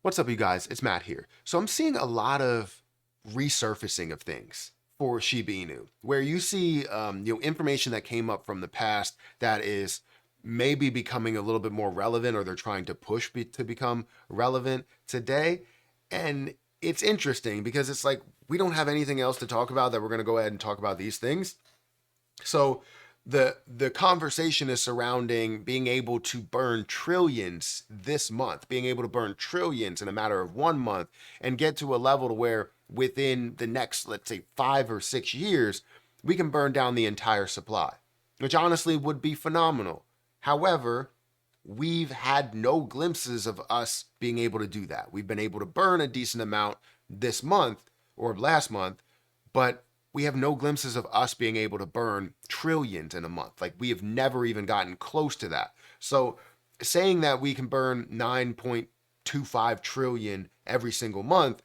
What's up, you guys? It's Matt here. So I'm seeing a lot of resurfacing of things for Shiba Inu, where you see, information that came up from the past that is maybe becoming a little bit more relevant, or they're trying to to become relevant today. And it's interesting because it's like we don't have anything else to talk about that we're going to go ahead and talk about these things. So the conversation is surrounding being able to burn trillions this month, being able to burn trillions in a matter of 1 month and get to a level to where within the next, let's say, 5 or 6 years, we can burn down the entire supply, which honestly would be phenomenal. However, we've had no glimpses of us being able to do that. We've been able to burn a decent amount this month or last month, but we have no glimpses of us being able to burn trillions in a month. Like, we have never even gotten close to that. So saying that we can burn 9.25 trillion every single month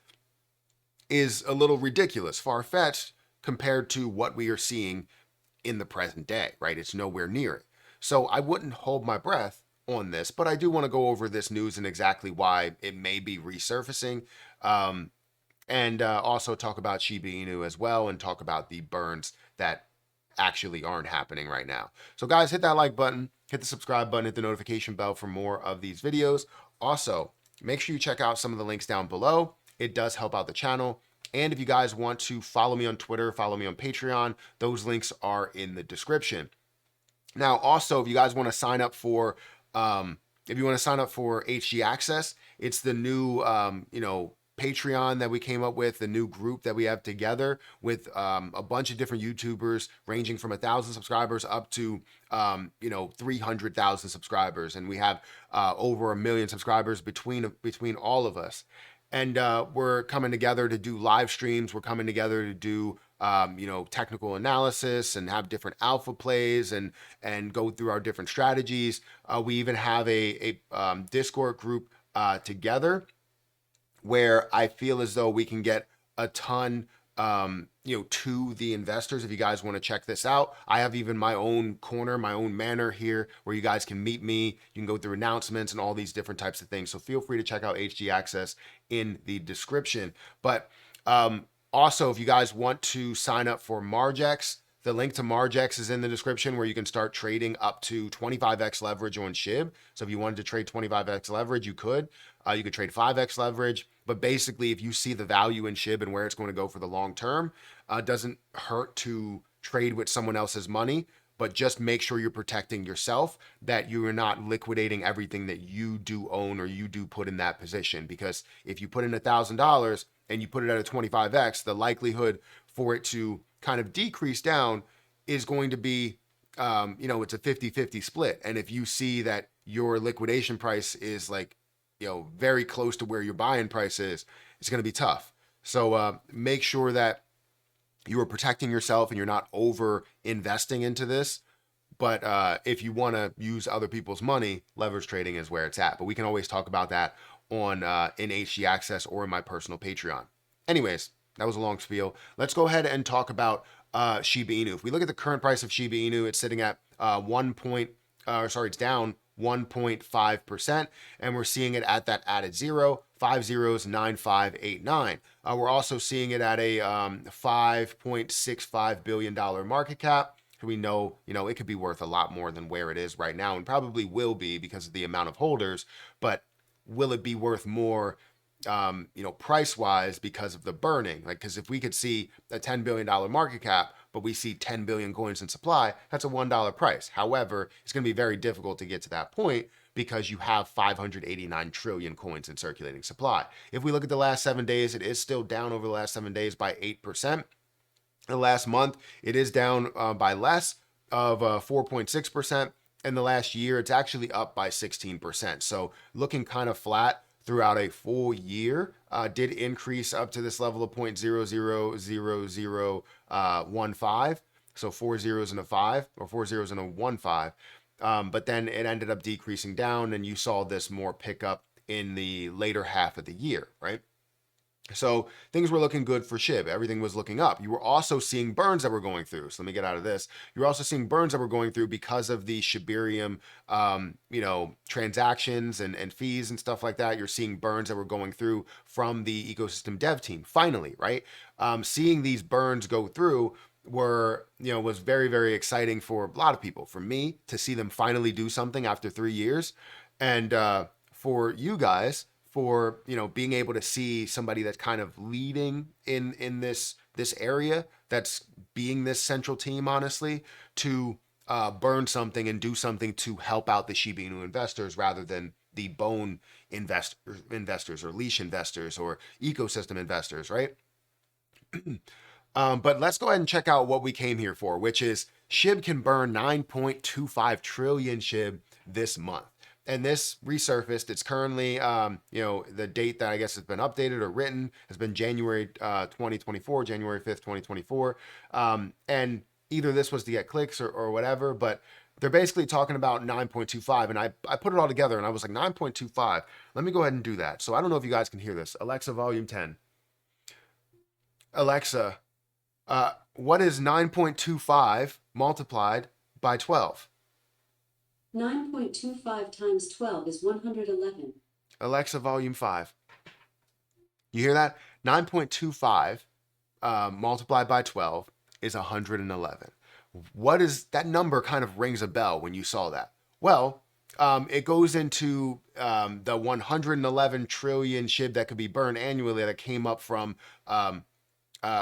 is a little ridiculous, far-fetched compared to what we are seeing in the present day, right? It's nowhere near it. So I wouldn't hold my breath on this, but I do want to go over this news and exactly why it may be resurfacing. And also talk about Shiba Inu as well, and talk about the burns that actually aren't happening right now. So guys, hit that like button, hit the subscribe button, hit the notification bell for more of these videos. Also, make sure you check out some of the links down below. It does help out the channel. And if you guys want to follow me on Twitter, follow me on Patreon, those links are in the description. Now, also, if you guys want to sign up for HG Access, it's the new, Patreon that we came up with, the new group that we have together with a bunch of different YouTubers ranging from 1,000 subscribers up to 300,000 subscribers, and we have over 1 million subscribers between all of us. And we're coming together to do live streams. We're coming together to do technical analysis and have different alpha plays and go through our different strategies. We even have a Discord group together, where I feel as though we can get a ton, to the investors. If you guys want to check this out, I have even my own corner, my own manor here where you guys can meet me. You can go through announcements and all these different types of things. So feel free to check out HG Access in the description. But also, if you guys want to sign up for Margex, the link to Margex is in the description, where you can start trading up to 25x leverage on SHIB. So if you wanted to trade 25x leverage, you could. You could trade 5x leverage. But basically, if you see the value in SHIB and where it's going to go for the long term, doesn't hurt to trade with someone else's money. But just make sure you're protecting yourself, that you are not liquidating everything that you do own or you do put in that position. Because if you put in $1,000 and you put it at a 25x, the likelihood for it to kind of decrease down is going to be, it's a 50-50 split. And if you see that your liquidation price is like, very close to where your buying price is, it's going to be tough. So make sure that you are protecting yourself and you're not over investing into this. But if you want to use other people's money, leverage trading is where it's at. But we can always talk about that on in HG Access or in my personal Patreon. Anyways, that was a long spiel. Let's go ahead and talk about Shiba Inu. If we look at the current price of Shiba Inu, it's sitting at it's down 1.5%, and we're seeing it at that added zero, 509589. We're also seeing it at a $5.65 billion market cap. We know, it could be worth a lot more than where it is right now, and probably will be because of the amount of holders. But will it be worth more, price wise, because of the burning? Like, because if we could see a $10 billion market cap, but we see 10 billion coins in supply, that's a $1 price. However, it's going to be very difficult to get to that point because you have 589 trillion coins in circulating supply. If we look at the last 7 days, it is still down over the last 7 days by 8%. The last month, it is down by less of 4.6%. In the last year, it's actually up by 16%. So looking kind of flat throughout a full year. Did increase up to this level of 0.000015. So 4 zeros and a 5, or 4 zeros and a 1.5. But then it ended up decreasing down, and you saw this more pick up in the later half of the year, right? So things were looking good for SHIB. Everything was looking up. You were also seeing burns that were going through. So let me get out of this. You're also seeing burns that were going through because of the Shibarium, transactions and fees and stuff like that. You're seeing burns that were going through from the ecosystem dev team. Finally, right? Seeing these burns go through was very, very exciting for a lot of people. For me to see them finally do something after 3 years, and for you guys for being able to see somebody that's kind of leading in this area, that's being this central team, honestly, to burn something and do something to help out the Shiba Inu investors rather than the bone investors or leash investors or ecosystem investors, right? But let's go ahead and check out what we came here for, which is SHIB can burn 9.25 trillion SHIB this month. And this resurfaced. It's currently, the date that I guess has been updated or written has been January 2024, January 5th, 2024. And either this was to get clicks or whatever, but they're basically talking about 9.25. And I put it all together and I was like, 9.25. Let me go ahead and do that. So I don't know if you guys can hear this. Alexa, volume 10. Alexa, what is 9.25 multiplied by 12? 9.25 times 12 is 111. Alexa, volume 5. You hear that? 9.25 multiplied by 12 is 111. What is that number? Kind of rings a bell when you saw that. Well, it goes into the 111 trillion SHIB that could be burned annually that came up from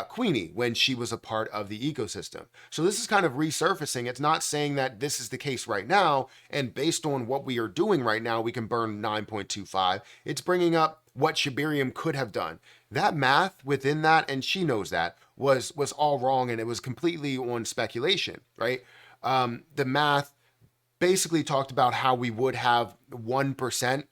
Queenie when she was a part of the ecosystem. So this is kind of resurfacing. It's not saying that this is the case right now, and based on what we are doing right now, we can burn 9.25. It's bringing up what Shibarium could have done. That math within that, and she knows that, was all wrong, and it was completely on speculation, right? The math basically talked about how we would have 1%.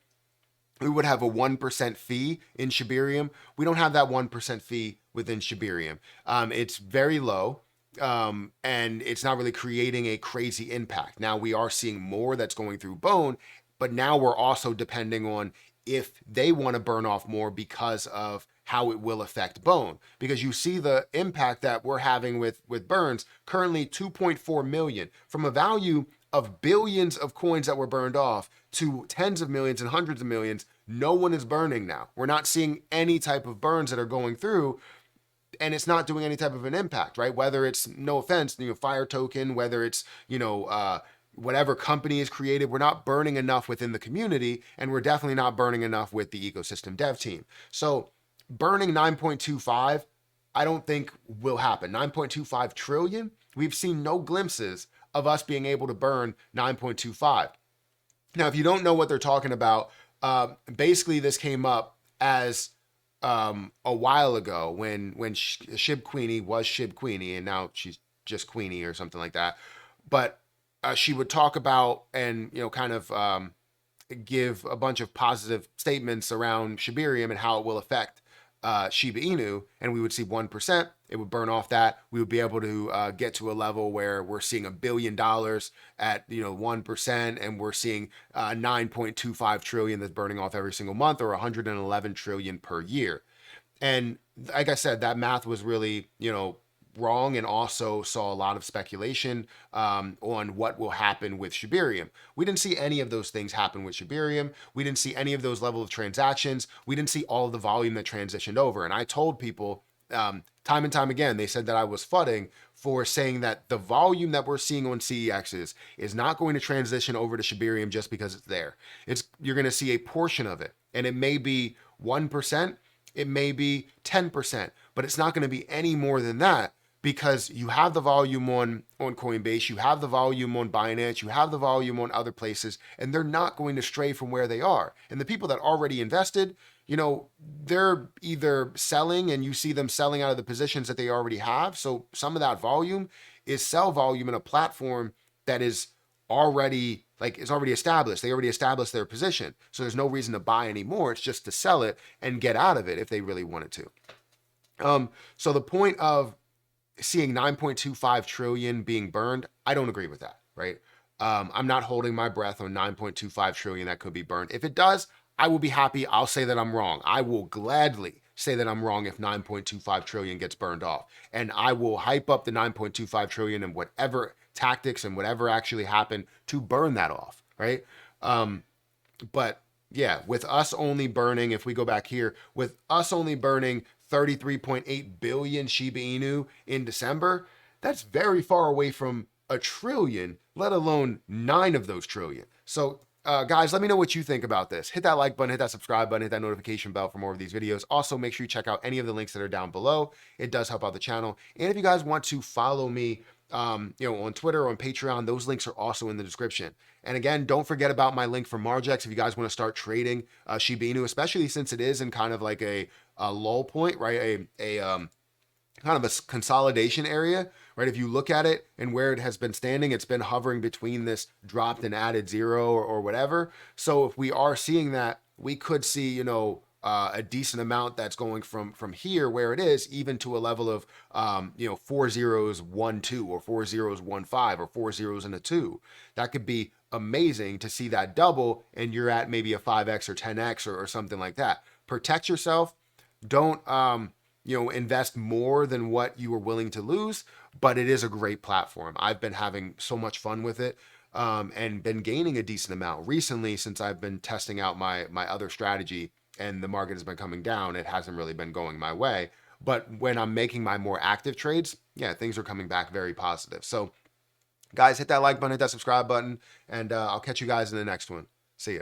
We would have a 1% fee in Shibarium. We don't have that 1% fee within Shibarium. It's very low, and it's not really creating a crazy impact. Now we are seeing more that's going through Bone, but now we're also depending on if they want to burn off more because of how it will affect Bone. Because you see the impact that we're having with burns, currently 2.4 million from a value of billions of coins that were burned off to tens of millions and hundreds of millions. No one is burning now. We're not seeing any type of burns that are going through, and it's not doing any type of an impact, right? Whether it's, no offense, Fire Token, whether it's, whatever company is created, we're not burning enough within the community, and we're definitely not burning enough with the ecosystem dev team. So burning 9.25, I don't think will happen. 9.25 trillion, we've seen no glimpses of us being able to burn 9.25. Now, if you don't know what they're talking about, basically this came up as a while ago when SHIB Queenie was SHIB Queenie, and now she's just Queenie or something like that. But she would talk about and kind of give a bunch of positive statements around Shibarium and how it will affect Shiba Inu, and we would see 1%. It would burn off that. We would be able to get to a level where we're seeing $1 billion at 1%, and we're seeing 9.25 trillion that's burning off every single month, or 111 trillion per year. And like I said, that math was really wrong, and also saw a lot of speculation on what will happen with Shibarium. We didn't see any of those things happen with Shibarium. We didn't see any of those level of transactions. We didn't see all of the volume that transitioned over. And I told people time and time again, they said that I was fudding for saying that the volume that we're seeing on CEXs is not going to transition over to Shibarium just because it's there. You're going to see a portion of it, and it may be 1%, it may be 10%, but it's not going to be any more than that, because you have the volume on Coinbase, you have the volume on Binance, you have the volume on other places, and they're not going to stray from where they are. And the people that already invested, they're either selling, and you see them selling out of the positions that they already have. So some of that volume is sell volume in a platform that is already established. They already established their position. So there's no reason to buy anymore. It's just to sell it and get out of it if they really wanted to. So the point of seeing 9.25 trillion being burned, I don't agree with that, right? I'm not holding my breath on 9.25 trillion that could be burned. If it does, I will be happy. I'll say that I'm wrong. I will gladly say that I'm wrong if 9.25 trillion gets burned off. And I will hype up the 9.25 trillion and whatever tactics and whatever actually happened to burn that off, right? But yeah, with us only burning, if we go back here, with us only burning 33.8 billion Shiba Inu in December, that's very far away from a trillion, let alone 9 of those trillion. So, guys, let me know what you think about this. Hit that like button, hit that subscribe button, hit that notification bell for more of these videos. Also, make sure you check out any of the links that are down below. It does help out the channel. And if you guys want to follow me, on Twitter or on Patreon, those links are also in the description. And again, don't forget about my link for Margex if you guys want to start trading Shiba Inu, especially since it is in kind of like a lull point, right? A kind of a consolidation area, right? If you look at it and where it has been standing, it's been hovering between this dropped and added zero or whatever. So if we are seeing that, we could see, a decent amount that's going from here where it is even to a level of 4 zeros 1 2 or 4 zeros 1 5 or 4 zeros and a 2. That could be amazing to see that double and you're at maybe a 5x or 10x or something like that. Protect yourself. Don't invest more than what you are willing to lose, but it is a great platform. I've been having so much fun with it. And been gaining a decent amount recently since I've been testing out my other strategy and the market has been coming down. It hasn't really been going my way. But when I'm making my more active trades, yeah, things are coming back very positive. So guys, hit that like button, hit that subscribe button, and I'll catch you guys in the next one. See ya.